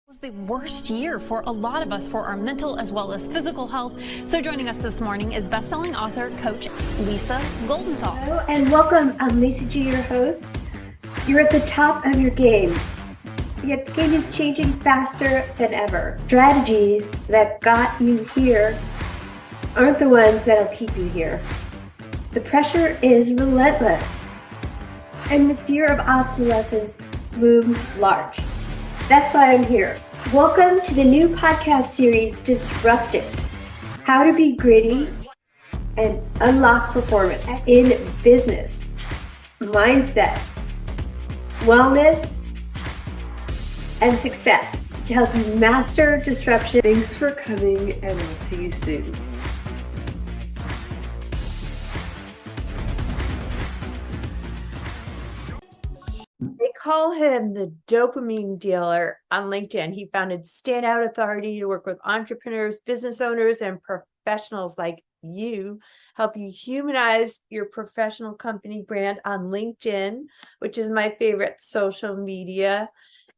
Was the worst year for a lot of us for our mental as well as physical health. So joining us this morning is best-selling author, coach Lisa Goldenthal. Hello and welcome. I'm Lisa G, your host. You're at the top of your game, yet the game is changing faster than ever. Strategies that got you here aren't the ones that'll keep you here. The pressure is relentless, and the fear of obsolescence looms large. That's why I'm here. Welcome to the new podcast series, Disrupted: How to Be Gritty and Unlock Performance in Business, Mindset, Wellness, and Success to help you master disruption. Thanks for coming, and I'll see you soon. They call him the dopamine dealer on LinkedIn. He founded Standout Authority to work with entrepreneurs, business owners, and professionals like you, help you humanize your professional company brand on LinkedIn, which is my favorite social media.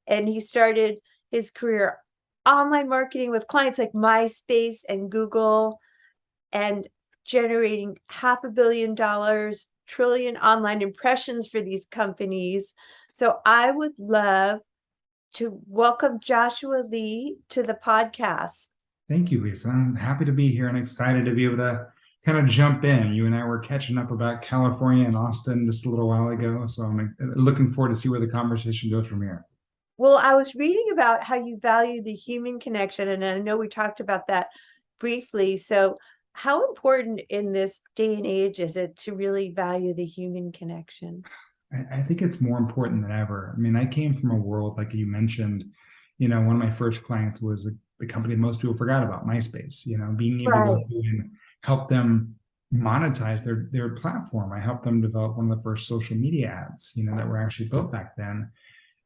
And he started his career online marketing with clients like MySpace and Google, and generating $500 million, trillion online impressions for these companies. So I would love to welcome Joshua Lee to the podcast. Thank you, Lisa. I'm happy to be here and excited to be able to kind of jump in. You and I were catching up about California and Austin just a little while ago. So I'm looking forward to see where the conversation goes from here. Well, I was reading about how you value the human connection, and I know we talked about that briefly. So how important in this day and age is it to really value the human connection? I think it's more important than ever. I mean, I came from a world, like you mentioned, one of my first clients was the company most people forgot about, MySpace, being able to help them monetize their platform. I helped them develop one of the first social media ads, that were actually built back then.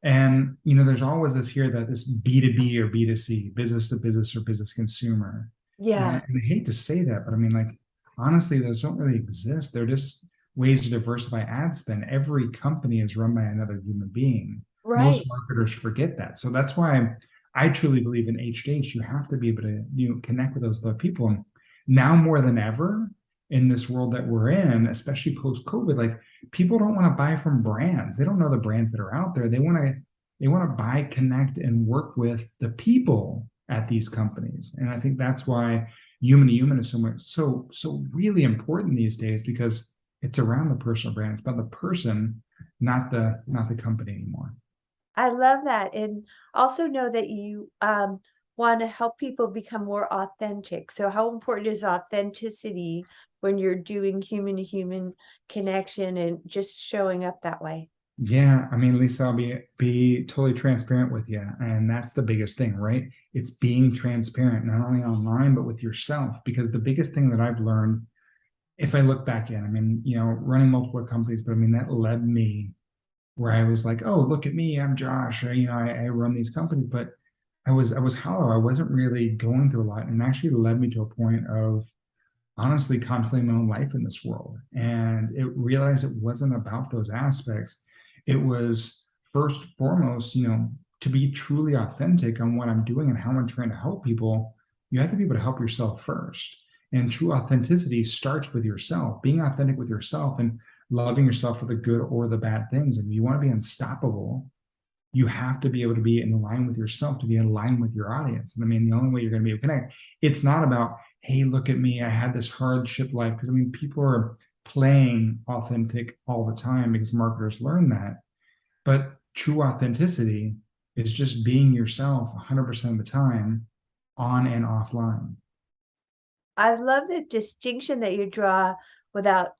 And, there's always this here that this B2B or B2C, business to business or business consumer. Yeah. And I hate to say that, but I mean, honestly, those don't really exist. They're just ways to diversify ad spend. Every company is run by another human being. Right. Most marketers forget that. So that's why I truly believe in H2H. You have to be able to connect with those other people. And now more than ever in this world that we're in, especially post-COVID, like people don't want to buy from brands. They don't know the brands that are out there. They want to buy, connect, and work with the people at these companies. And I think that's why human to human is so really important these days, because it's around the personal brand. It's about the person, not the company anymore. I love that. And also know that you want to help people become more authentic. So how important is authenticity when you're doing human to human connection and just showing up that way? Yeah, I mean, Lisa, I'll be totally transparent with you. And that's the biggest thing, right? It's being transparent, not only online, but with yourself. Because the biggest thing that I've learned, if I look back in, I mean, running multiple companies, but I mean, that led me where I was like, oh, look at me, I'm Josh. I run these companies, but I was hollow. I wasn't really going through a lot, and actually led me to a point of honestly contemplating my own life in this world. And it realized it wasn't about those aspects. It was first and foremost, to be truly authentic on what I'm doing and how I'm trying to help people. You have to be able to help yourself first. And true authenticity starts with yourself, being authentic with yourself and loving yourself for the good or the bad things. And if you want to be unstoppable, you have to be able to be in line with yourself, to be in line with your audience. And I mean, the only way you're going to be able to connect, it's not about, hey, look at me, I had this hardship life. Because I mean, people are playing authentic all the time because marketers learn that. But true authenticity is just being yourself 100% of the time, on and offline. I love the distinction that you draw without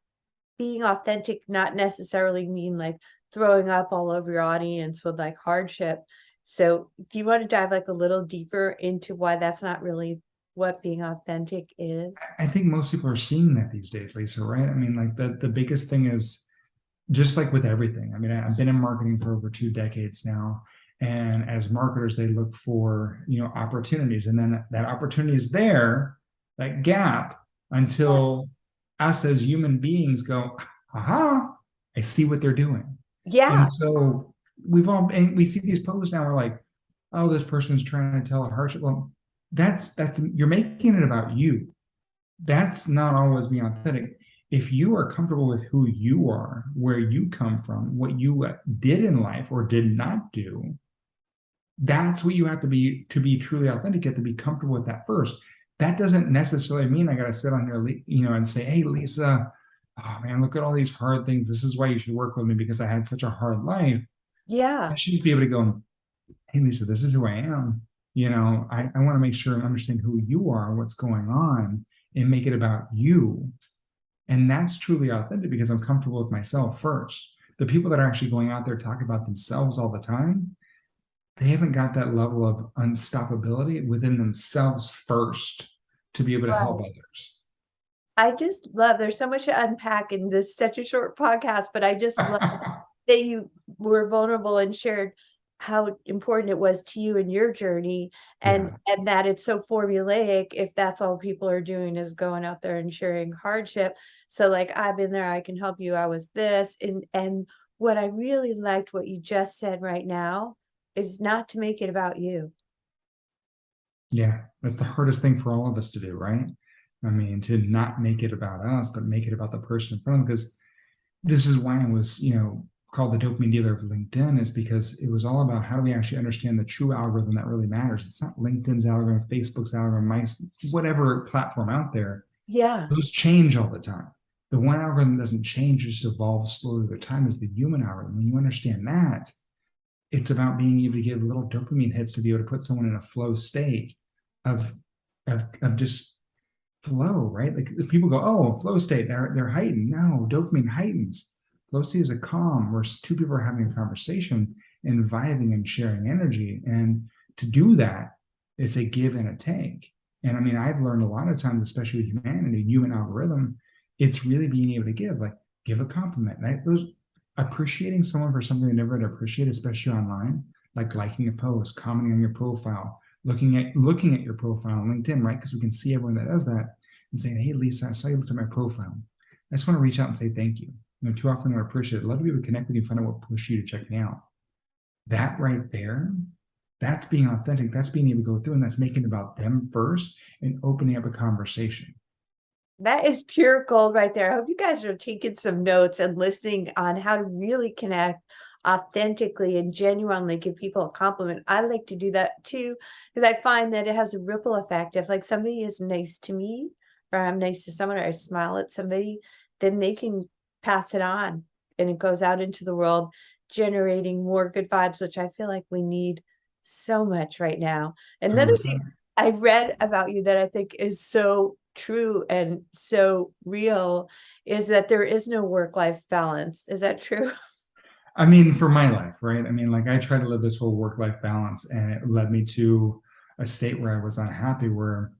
being authentic, not necessarily mean like throwing up all over your audience with like hardship. So do you want to dive like a little deeper into why that's not really what being authentic is? I think most people are seeing that these days, Lisa, right? I mean, like the biggest thing is just like with everything. I mean, I've been in marketing for over 2 decades now. And as marketers, they look for, opportunities. And then that opportunity is there, that gap, until us as human beings go, aha, I see what they're doing. Yeah. And so we see these posts now, we're like, oh, this person's trying to tell a harsh, well, that's you're making it about you. That's not always being authentic. If you are comfortable with who you are, where you come from, what you did in life or did not do, that's what you have to be truly authentic. You have to be comfortable with that first. That doesn't necessarily mean I got to sit on here, and say, hey, Lisa, oh man, look at all these hard things. This is why you should work with me because I had such a hard life. Yeah. I should be able to go, hey, Lisa, this is who I am. I want to make sure and understand who you are, what's going on, and make it about you. And that's truly authentic because I'm comfortable with myself first. The people that are actually going out there talking about themselves all the time, they haven't got that level of unstoppability within themselves first to be able to help Right. others. I just love, there's so much to unpack in this such a short podcast, but I just love that you were vulnerable and shared how important it was to you in your journey, and Yeah. and that it's so formulaic if that's all people are doing is going out there and sharing hardship. So like, I've been there, I can help you, I was this, and what I really liked what you just said right now is not to make it about you. Yeah. That's the hardest thing for all of us to do, right? I mean, to not make it about us, but make it about the person in front of them. Because this is why I was, called the dopamine dealer of LinkedIn, is because it was all about how do we actually understand the true algorithm that really matters. It's not LinkedIn's algorithm, Facebook's algorithm, whatever platform out there. Yeah. Those change all the time. The one algorithm doesn't change, it just evolves slowly over time, is the human algorithm. When you understand that, it's about being able to give little dopamine hits to be able to put someone in a flow state of just flow, right? Like if people go, oh, flow state, they're heightened. No, dopamine heightens. Flow state is a calm where two people are having a conversation and vibing and sharing energy. And to do that, it's a give and a take. And I mean, I've learned a lot of times, especially with humanity, human algorithm, it's really being able to give a compliment. Right? Those appreciating someone for something they never had appreciated, especially online, like liking a post, commenting on your profile, looking at your profile on LinkedIn, right? Because we can see everyone that does that and saying, hey, Lisa, I saw you looked at my profile. I just want to reach out and say thank you. Too often I appreciate it. I'd love to be able to connect with you, find out what pushed you to check me out. That right there, that's being authentic. That's being able to go through, and that's making it about them first and opening up a conversation. That is pure gold right there. I hope you guys are taking some notes and listening on how to really connect authentically and genuinely give people a compliment. I like to do that too, because I find that it has a ripple effect. If like somebody is nice to me, or I'm nice to someone, or I smile at somebody, then they can pass it on and it goes out into the world, generating more good vibes, which I feel like we need so much right now. Another thing 100%. I read about you that I think is so true and so real is that there is no work-life balance. Is that true? I mean, for my life, right? I mean, like I try to live this whole work-life balance, and it led me to a state where I was unhappy, where,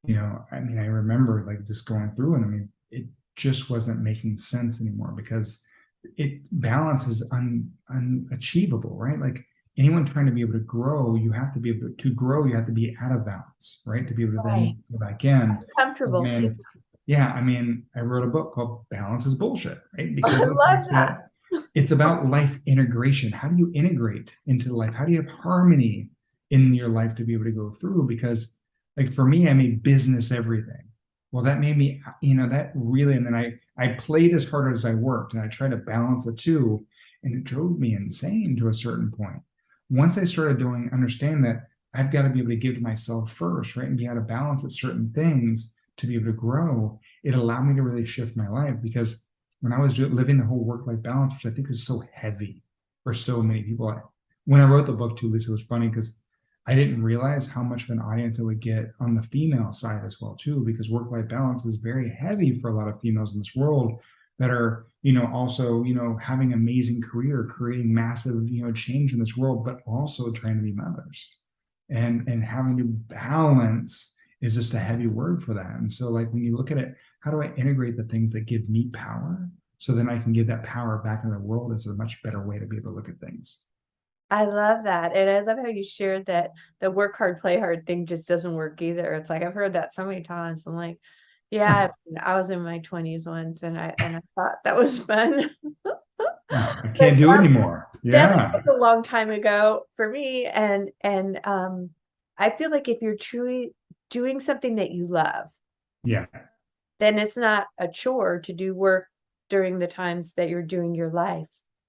I mean, I remember like just going through, and I mean, it just wasn't making sense anymore because balance is unachievable, right? Like anyone trying to be able to grow, you have to be able to grow, you have to be out of balance, right? To be able to Right. then go back in. Comfortable too. And yeah, I mean, I wrote a book called Balance is Bullshit, right? I Because of the love fact that. that it's about life integration. How do you integrate into life? How do you have harmony in your life to be able to go through? Because like for me, I made business everything. Well, that made me, that really, and then I played as hard as I worked, and I tried to balance the two, and it drove me insane to a certain point. Once I started understand that I've got to be able to give to myself first, right? And be out of balance at certain things to be able to grow, it allowed me to really shift my life. Because when I was living the whole work-life balance, which I think is so heavy for so many people, when I wrote the book too, Lisa, it was funny because I didn't realize how much of an audience I would get on the female side as well too, because work-life balance is very heavy for a lot of females in this world that are, also, having amazing career, creating massive, change in this world, but also trying to be mothers. And having to balance is just a heavy word for that. And so like when you look at it, how do I integrate the things that give me power so then I can give that power back into the world is a much better way to be able to look at things. I love that. And I love how you shared that the work hard, play hard thing just doesn't work either. It's like I've heard that so many times. I'm like, yeah, I was in my 20s once and I thought that was fun. I can't do it anymore. That Yeah. was a long time ago for me. And I feel like if you're truly doing something that you love, Yeah. then it's not a chore to do work during the times that you're doing your life.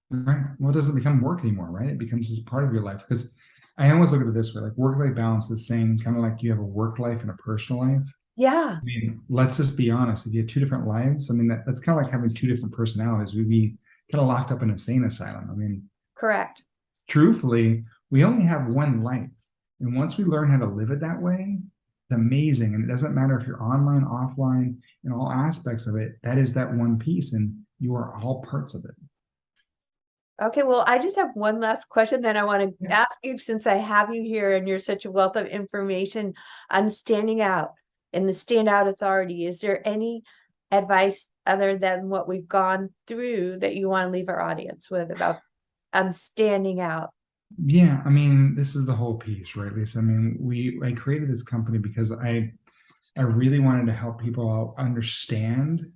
Right. Well, it doesn't become work anymore, right? It becomes just part of your life. Because I always look at it this way, like work-life balance is saying kind of like you have a work life and a personal life. Yeah, I mean, let's just be honest. If you have two different lives, I mean, that's kind of like having two different personalities. We'd be kind of locked up in an insane asylum. I mean, correct. truthfully, we only have one life. And once we learn how to live it that way, it's amazing. And it doesn't matter if you're online, offline, in all aspects of it, that is that one piece. And you are all parts of it. Okay, well, I just have one last question that I want to Yeah. ask you since I have you here and you're such a wealth of information on standing out and the standout authority. Is there any advice other than what we've gone through that you want to leave our audience with about standing out? Yeah, I mean, this is the whole piece, right, Lisa? I mean, I created this company because I really wanted to help people understand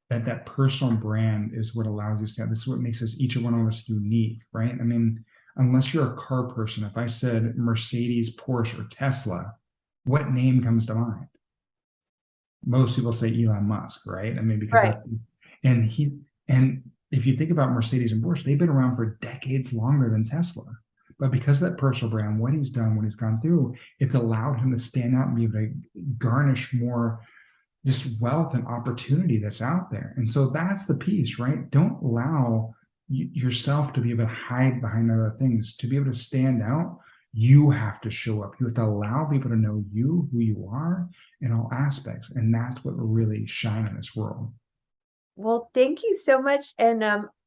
that that personal brand is what allows you to stand. This is what makes us each one of us unique, right? I mean, unless you're a car person, if I said Mercedes, Porsche, or Tesla, what name comes to mind? Most people say Elon Musk, right? I mean, because Right. that's and if you think about Mercedes and Porsche, they've been around for decades longer than Tesla. But because of that personal brand, what he's done, what he's gone through, it's allowed him to stand out and be able to garnish more just wealth and opportunity that's out there. And so that's the piece, right? Don't allow yourself to be able to hide behind other things. To be able to stand out, you have to show up. You have to allow people to know you, who you are in all aspects. And that's what really shine in this world. Well, thank you so much. And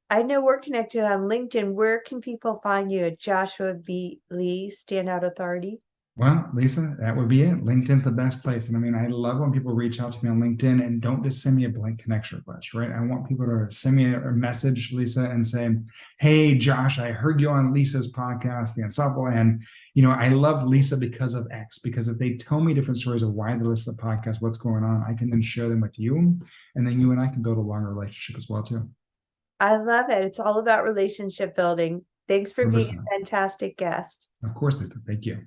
I know we're connected on LinkedIn. Where can people find you at Joshua B. Lee, Standout Authority? Well, Lisa, that would be it. LinkedIn's the best place. And I mean, I love when people reach out to me on LinkedIn and don't just send me a blank connection request, right? I want people to send me a message, Lisa, and say, hey, Josh, I heard you on Lisa's podcast, The Unstoppable. And, I love Lisa because of X, because if they tell me different stories of why they listen to the podcast, what's going on, I can then share them with you. And then you and I can build a longer relationship as well, too. I love it. It's all about relationship building. Thanks for being 100%. a fantastic guest. Of course, Lisa. Thank you.